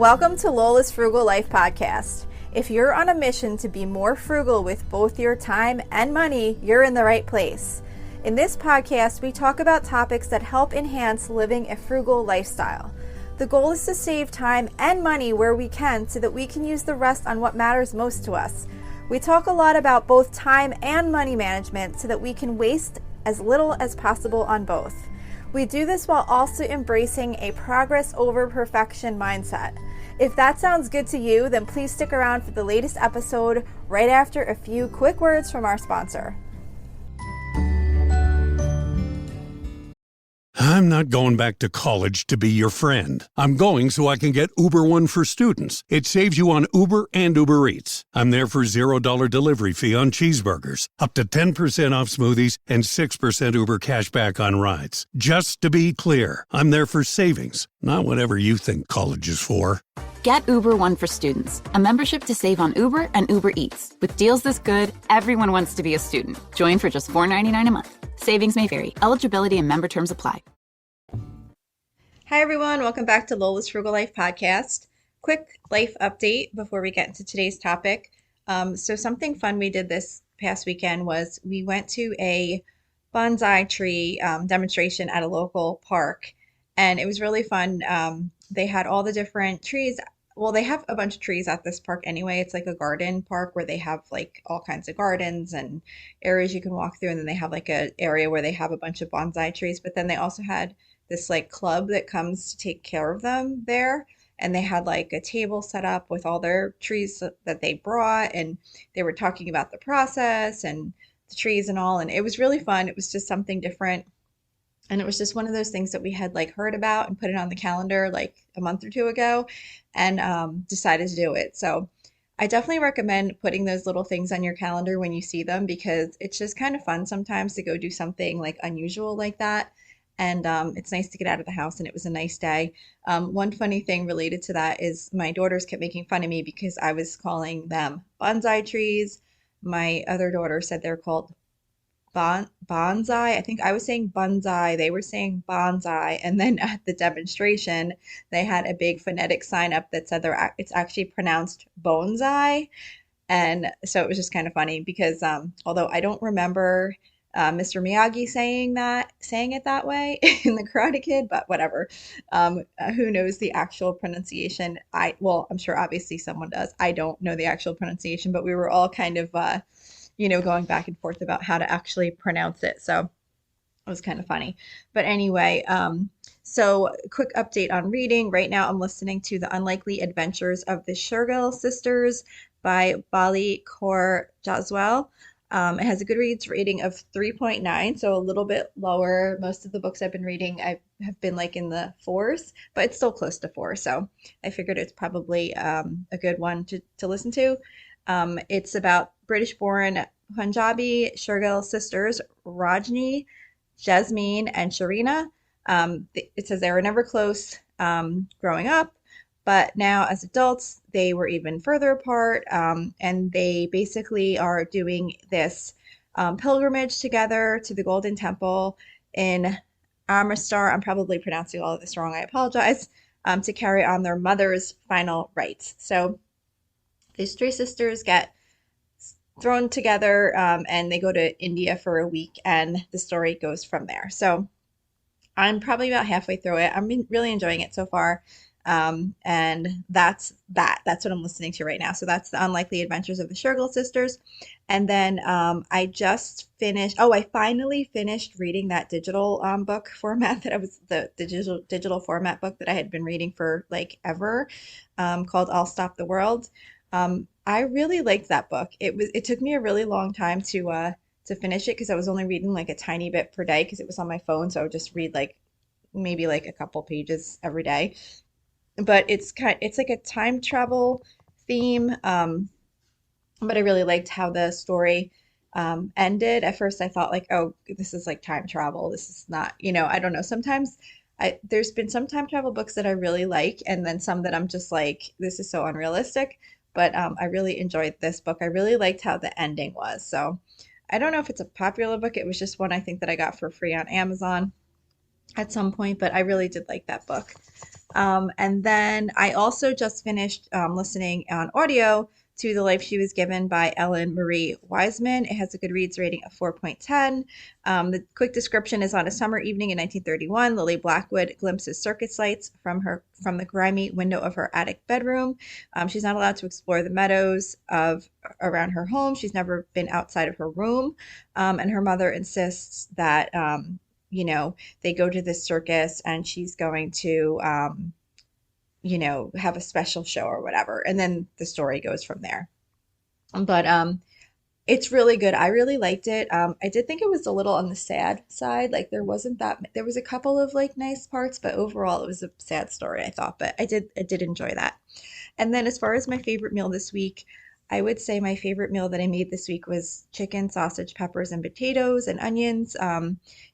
Welcome to Lola's Frugal Life Podcast. If you're on a mission to be more frugal with both your time and money, you're in the right place. In this podcast, we talk about topics that help enhance living a frugal lifestyle. The goal is to save time and money where we can so that we can use the rest on what matters most to us. We talk a lot about both time and money management so that we can waste as little as possible on both. We do this while also embracing a progress over perfection mindset. If that sounds good to you, then please stick around for the latest episode right after a few quick words from our sponsor. I'm not going back to college to be your friend. I'm going so I can get Uber One for students. It saves you on Uber and Uber Eats. I'm there for $0 delivery fee on cheeseburgers, up to 10% off smoothies, and 6% Uber cash back on rides. Just to be clear, I'm there for savings, not whatever you think college is for. Get Uber One for students, a membership to save on Uber and Uber Eats. With deals this good, everyone wants to be a student. Join for just $4.99 a month. Savings may vary. Eligibility and member terms apply. Hi everyone, welcome back to Lola's Frugal Life Podcast. Quick life update before we get into today's topic. So something fun we did this past weekend was we went to a bonsai tree demonstration at a local park, and it was really fun. They had all the different trees. Well, they have a bunch of trees at this park anyway. It's like a garden park where they have like all kinds of gardens and areas you can walk through, and then they have like an area where they have a bunch of bonsai trees, but then they also had this like club that comes to take care of them there, and they had like a table set up with all their trees that they brought, and they were talking about the process and the trees and all, and it was really fun. It was just something different, and it was just one of those things that we had like heard about and put it on the calendar like a month or two ago, and decided to do it. So I definitely recommend putting those little things on your calendar when you see them, because it's just kind of fun sometimes to go do something like unusual like that. And it's nice to get out of the house, and it was a nice day. One funny thing related to that is my daughters kept making fun of me because I was calling them bonsai trees. My other daughter said they're called bonsai. I think I was saying bonsai. They were saying bonsai. And then at the demonstration, they had a big phonetic sign up that said it's actually pronounced bonsai. And so it was just kind of funny because although I don't remember Mr. Miyagi saying it that way in The Karate Kid, but whatever. Who knows the actual pronunciation? I'm sure obviously someone does. I don't know the actual pronunciation, but we were all kind of, going back and forth about how to actually pronounce it. So it was kind of funny. But anyway, so quick update on reading. Right now I'm listening to The Unlikely Adventures of the Shergill Sisters by Bali Kaur Jaswal. It has a Goodreads rating of 3.9, so a little bit lower. Most of the books I've been reading I have been like in the 4s, but it's still close to 4, so I figured it's probably a good one to listen to. It's about British-born Punjabi Shergill sisters, Rajni, Jasmine, and Sharina. It says they were never close growing up, but now as adults, they were even further apart, and they basically are doing this pilgrimage together to the Golden Temple in Amritsar. I'm probably pronouncing all of this wrong. I apologize. To carry on their mother's final rites. So these three sisters get thrown together, and they go to India for a week, and the story goes from there. So I'm probably about halfway through it. I'm really enjoying it so far. And that's what I'm listening to right now. So that's The Unlikely Adventures of the Shergill Sisters. And then I finally finished reading that digital book format that I was the digital format book that I had been reading for like ever, called I'll Stop the World. I really liked that book. It took me a really long time to finish it because I was only reading like a tiny bit per day because it was on my phone. So I would just read like maybe like a couple pages every day. But it's like a time travel theme, but I really liked how the story ended. At first I thought like, oh, this is like time travel. This is not, I don't know. Sometimes there's been some time travel books that I really like, and then some that I'm just like, this is so unrealistic. But I really enjoyed this book. I really liked how the ending was. So I don't know if it's a popular book. It was just one I think that I got for free on Amazon at some point, but I really did like that book. And then I also just finished listening on audio to The Life She Was Given by Ellen Marie Wiseman. It has a Goodreads rating of 4.10. The quick description is: on a summer evening in 1931, Lily Blackwood glimpses circus lights from the grimy window of her attic bedroom. She's not allowed to explore the meadows of around her home. She's never been outside of her room, and her mother insists that they go to this circus and she's going to have a special show or whatever. And then the story goes from there. But it's really good. I really liked it. I did think it was a little on the sad side. Like there was a couple of like nice parts, but overall it was a sad story, I thought. But I did enjoy that. And then as far as my favorite meal this week, I would say my favorite meal that I made this week was chicken, sausage, peppers, and potatoes and onions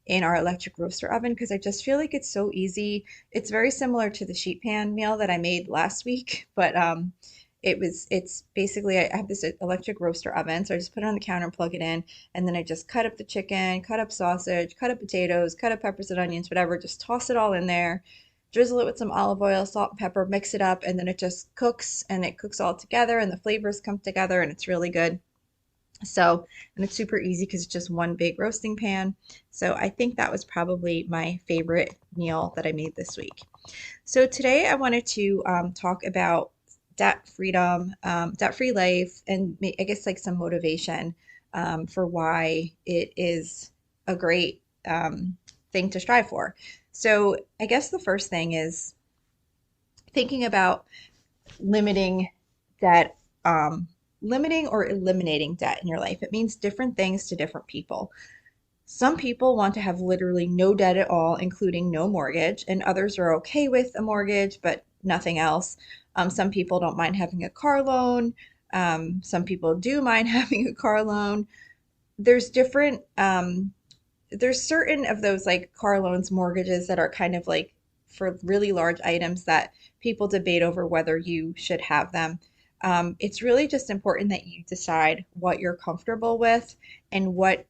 in our electric roaster oven because I just feel like it's so easy. It's very similar to the sheet pan meal that I made last week, but it's basically I have this electric roaster oven, so I just put it on the counter and plug it in, and then I just cut up the chicken, cut up sausage, cut up potatoes, cut up peppers and onions, whatever, just toss it all in there, drizzle it with some olive oil, salt, and pepper, mix it up, and then it just cooks and it cooks all together and the flavors come together and it's really good. So, and it's super easy because it's just one big roasting pan. So I think that was probably my favorite meal that I made this week. So today I wanted to talk about debt freedom, debt-free life, and I guess like some motivation for why it is a great thing to strive for. So I guess the first thing is thinking about limiting debt, limiting or eliminating debt in your life. It means different things to different people. Some people want to have literally no debt at all, including no mortgage, and others are okay with a mortgage, but nothing else. Some people don't mind having a car loan. Some people do mind having a car loan. There's different, there's certain of those like car loans, mortgages that are kind of like for really large items that people debate over whether you should have them. It's really just important that you decide what you're comfortable with and what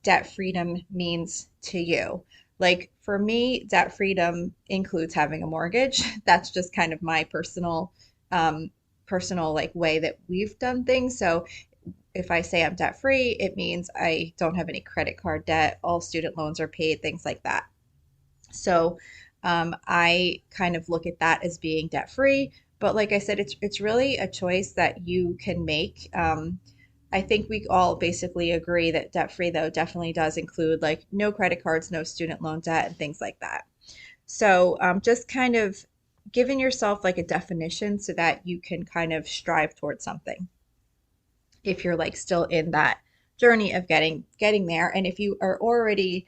debt freedom means to you. Like for me, debt freedom includes having a mortgage. That's just kind of my personal like way that we've done things. So if I say I'm debt free, it means I don't have any credit card debt, all student loans are paid, things like that. So I kind of look at that as being debt free. But like I said, it's really a choice that you can make. I think we all basically agree that debt free, though, definitely does include like no credit cards, no student loan debt, and things like that. So just kind of giving yourself like a definition so that you can kind of strive towards something if you're like still in that journey of getting there. And if you are already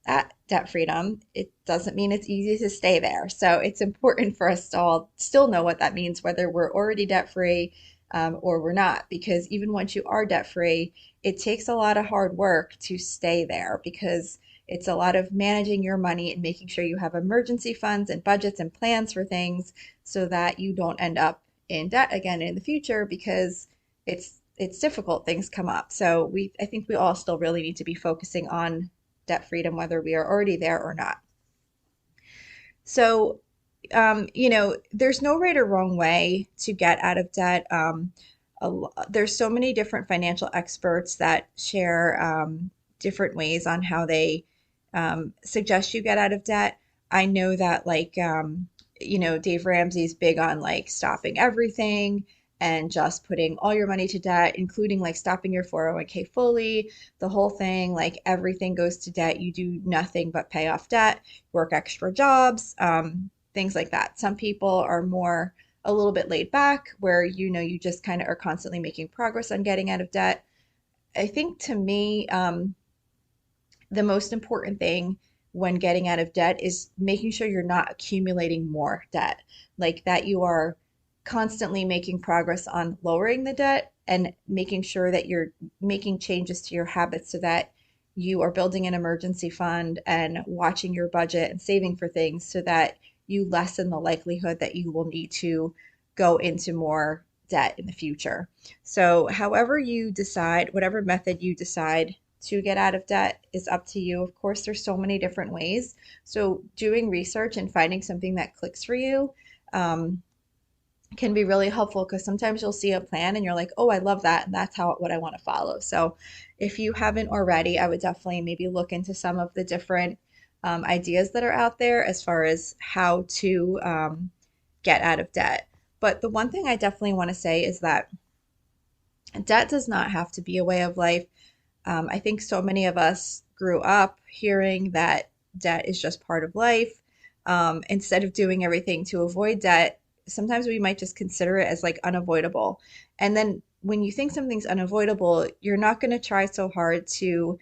at debt freedom, it doesn't mean it's easy to stay there. So it's important for us to all still know what that means, whether we're already debt free or we're not, because even once you are debt free, it takes a lot of hard work to stay there because it's a lot of managing your money and making sure you have emergency funds and budgets and plans for things so that you don't end up in debt again in the future because it's difficult. Things come up. So I think we all still really need to be focusing on debt freedom, whether we are already there or not. So, there's no right or wrong way to get out of debt. There's so many different financial experts that share different ways on how they suggest you get out of debt. I know that Dave Ramsey's big on like stopping everything and just putting all your money to debt, including like stopping your 401k fully, the whole thing, like everything goes to debt. You do nothing but pay off debt, work extra jobs, things like that. Some people are more a little bit laid back where, you just kind of are constantly making progress on getting out of debt. I think to me, the most important thing when getting out of debt is making sure you're not accumulating more debt, like that you are constantly making progress on lowering the debt and making sure that you're making changes to your habits so that you are building an emergency fund and watching your budget and saving for things so that you lessen the likelihood that you will need to go into more debt in the future. So however you decide, whatever method you decide to get out of debt is up to you. Of course, there's so many different ways. So doing research and finding something that clicks for you can be really helpful, because sometimes you'll see a plan and you're like, oh, I love that, and that's how what I want to follow. So if you haven't already, I would definitely maybe look into some of the different ideas that are out there as far as how to get out of debt. But the one thing I definitely want to say is that debt does not have to be a way of life. I think so many of us grew up hearing that debt is just part of life. Instead of doing everything to avoid debt, sometimes we might just consider it as like unavoidable. And then when you think something's unavoidable, you're not going to try so hard to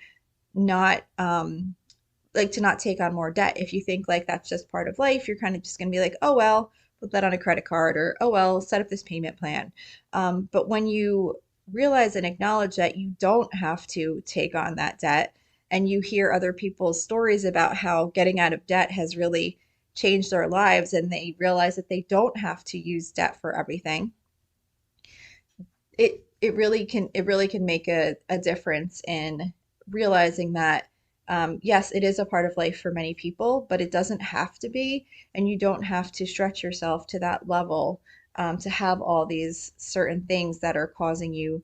not to not take on more debt. If you think like that's just part of life, you're kind of just going to be like, oh well, put that on a credit card, or oh well, set up this payment plan. But when you realize and acknowledge that you don't have to take on that debt, and you hear other people's stories about how getting out of debt has really changed their lives, and they realize that they don't have to use debt for everything, it really can make a difference in realizing that yes, it is a part of life for many people, but it doesn't have to be, and you don't have to stretch yourself to that level to have all these certain things that are causing you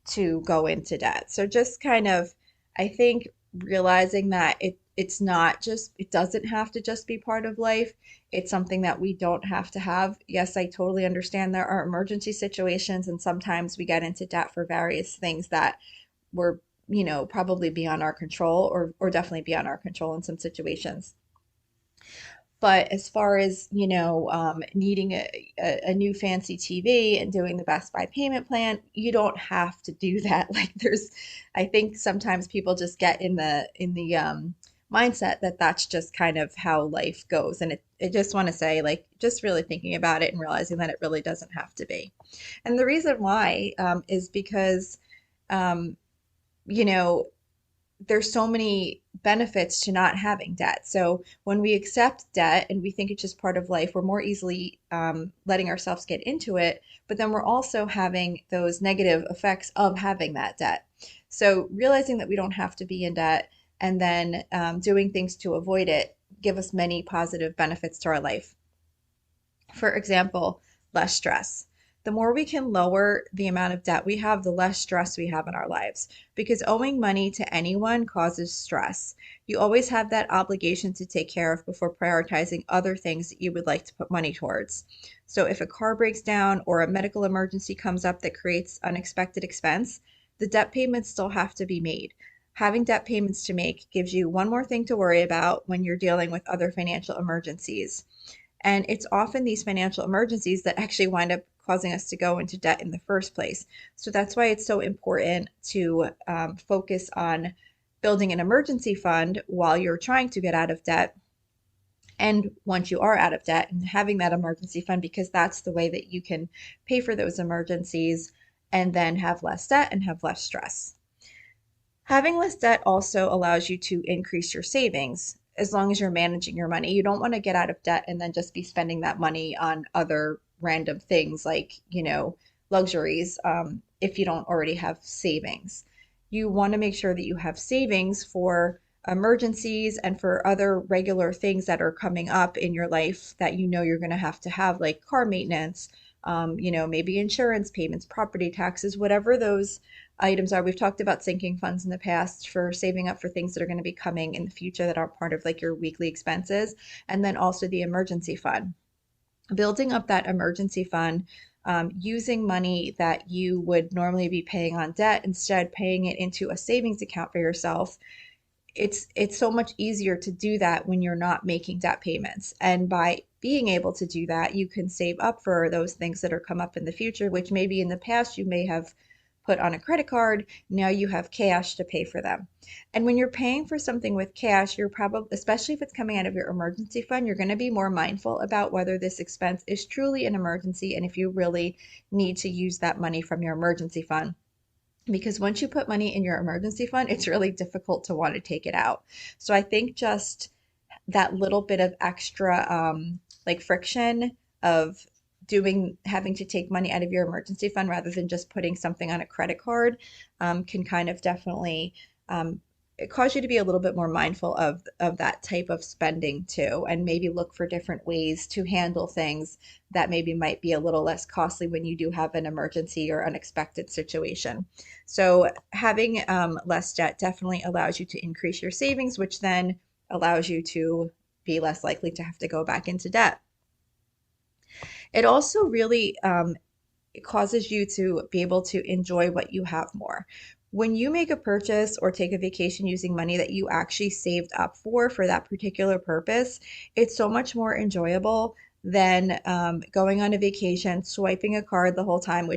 to go into debt. So just kind of, I think, realizing that it's not just, it doesn't have to just be part of life. It's something that we don't have to have. Yes, I totally understand there are emergency situations, and sometimes we get into debt for various things that were, probably beyond our control, or definitely beyond our control in some situations. But as far as, needing a new fancy TV and doing the Best Buy payment plan, you don't have to do that. Like I think sometimes people just get in the mindset that that's just kind of how life goes. And it just want to say, like, just really thinking about it and realizing that it really doesn't have to be. And the reason why is because, you know, there's so many benefits to not having debt. So when we accept debt and we think it's just part of life, we're more easily letting ourselves get into it. But then we're also having those negative effects of having that debt. So realizing that we don't have to be in debt, and then doing things to avoid it, give us many positive benefits to our life. For example, less stress. The more we can lower the amount of debt we have, the less stress we have in our lives. Because owing money to anyone causes stress. You always have that obligation to take care of before prioritizing other things that you would like to put money towards. So if a car breaks down or a medical emergency comes up that creates unexpected expense, the debt payments still have to be made. Having debt payments to make gives you one more thing to worry about when you're dealing with other financial emergencies. And it's often these financial emergencies that actually wind up causing us to go into debt in the first place. So that's why it's so important to focus on building an emergency fund while you're trying to get out of debt. And once you are out of debt, and having that emergency fund, because that's the way that you can pay for those emergencies and then have less debt and have less stress. Having less debt also allows you to increase your savings as long as you're managing your money. You don't want to get out of debt and then just be spending that money on other random things like, luxuries, if you don't already have savings. You want to make sure that you have savings for emergencies and for other regular things that are coming up in your life that you're going to have, like car maintenance, maybe insurance payments, property taxes, whatever those items are. We've talked about sinking funds in the past for saving up for things that are going to be coming in the future that aren't part of like your weekly expenses. And then also the emergency fund. Building up that emergency fund, using money that you would normally be paying on debt, instead paying it into a savings account for yourself. It's so much easier to do that when you're not making debt payments. And by being able to do that, you can save up for those things that are come up in the future, which maybe in the past you may have put on a credit card. Now you have cash to pay for them. And when you're paying for something with cash, you're probably, especially if it's coming out of your emergency fund, you're going to be more mindful about whether this expense is truly an emergency and if you really need to use that money from your emergency fund. Because once you put money in your emergency fund, it's really difficult to want to take it out. So I think just that little bit of extra friction of having to take money out of your emergency fund rather than just putting something on a credit card can kind of definitely it cause you to be a little bit more mindful of that type of spending too, and maybe look for different ways to handle things that maybe might be a little less costly when you do have an emergency or unexpected situation. So having less debt definitely allows you to increase your savings, which then allows you to be less likely to have to go back into debt. It also really it causes you to be able to enjoy what you have more. When you make a purchase or take a vacation using money that you actually saved up for that particular purpose, it's so much more enjoyable than going on a vacation, swiping a card the whole time,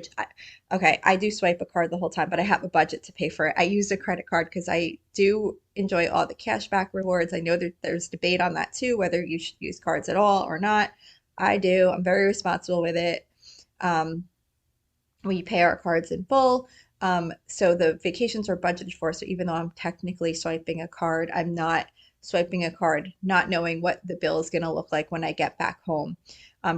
I do swipe a card the whole time, but I have a budget to pay for it. I use a credit card because I do enjoy all the cashback rewards. I know that there's debate on that too, whether you should use cards at all or not. I do. I'm very responsible with it. We pay our cards in full. So the vacations are budgeted for. So even though I'm technically swiping a card, I'm not swiping a card not knowing what the bill is going to look like when I get back home,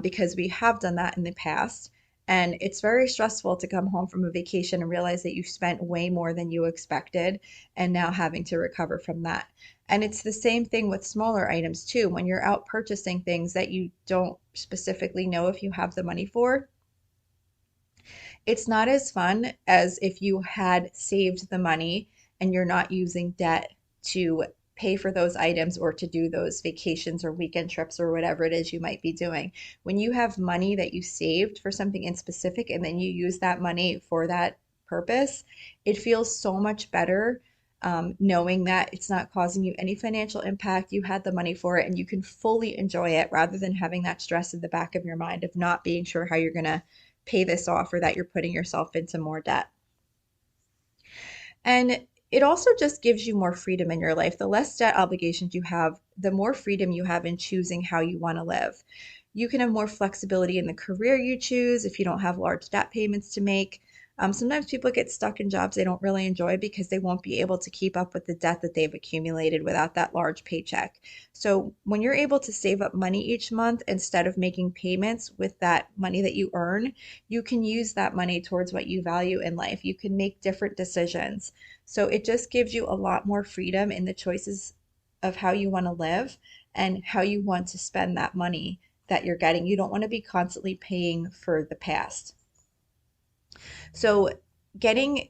because we have done that in the past. And it's very stressful to come home from a vacation and realize that you spent way more than you expected and now having to recover from that. And it's the same thing with smaller items too. When you're out purchasing things that you don't specifically know if you have the money for, it's not as fun as if you had saved the money and you're not using debt to pay for those items or to do those vacations or weekend trips or whatever it is you might be doing. When you have money that you saved for something in specific and then you use that money for that purpose, it feels so much better, knowing that it's not causing you any financial impact. You had the money for it and you can fully enjoy it rather than having that stress in the back of your mind of not being sure how you're going to pay this off or that you're putting yourself into more debt. And it also just gives you more freedom in your life. The less debt obligations you have, the more freedom you have in choosing how you want to live. You can have more flexibility in the career you choose if you don't have large debt payments to make. Sometimes people get stuck in jobs they don't really enjoy because they won't be able to keep up with the debt that they've accumulated without that large paycheck. So when you're able to save up money each month instead of making payments with that money that you earn, you can use that money towards what you value in life. You can make different decisions. So it just gives you a lot more freedom in the choices of how you want to live and how you want to spend that money that you're getting. You don't want to be constantly paying for the past. So getting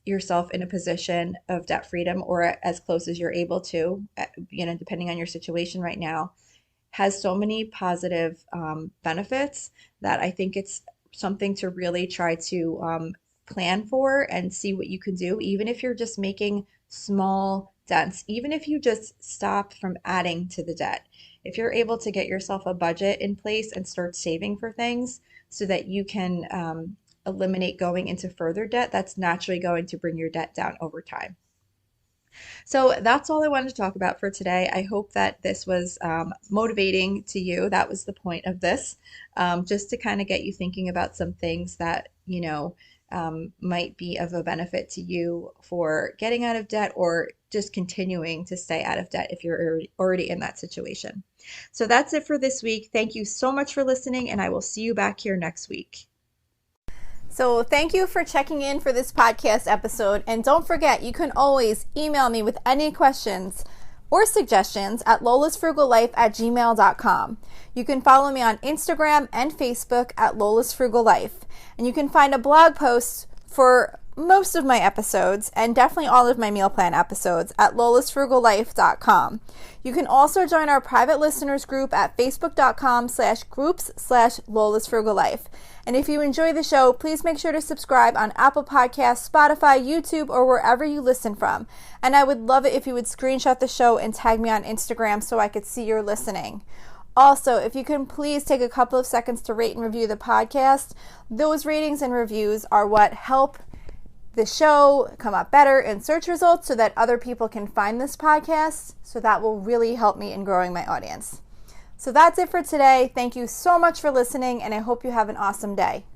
yourself in a position of debt freedom or as close as you're able to, depending on your situation right now, has so many positive benefits that I think it's something to really try to plan for and see what you can do, even if you're just making small dents, even if you just stop from adding to the debt. If you're able to get yourself a budget in place and start saving for things so that you can eliminate going into further debt, that's naturally going to bring your debt down over time. So that's all I wanted to talk about for today. I hope that this was motivating to you. That was the point of this, just to kind of get you thinking about some things that, might be of a benefit to you for getting out of debt or just continuing to stay out of debt if you're already in that situation. So that's it for this week. Thank you so much for listening, and I will see you back here next week. So thank you for checking in for this podcast episode. And don't forget, you can always email me with any questions or suggestions at lolasfrugallife@gmail.com. You can follow me on Instagram and Facebook at lolasfrugallife. And you can find a blog post for most of my episodes and definitely all of my meal plan episodes at lolasfrugallife.com. You can also join our private listeners group at facebook.com/groups/lolasfrugallife. And if you enjoy the show, please make sure to subscribe on Apple Podcasts, Spotify, YouTube, or wherever you listen from. And I would love it if you would screenshot the show and tag me on Instagram so I could see you're listening. Also, if you can please take a couple of seconds to rate and review the podcast. Those ratings and reviews are what help the show come up better in search results so that other people can find this podcast. So that will really help me in growing my audience. So that's it for today. Thank you so much for listening, and I hope you have an awesome day.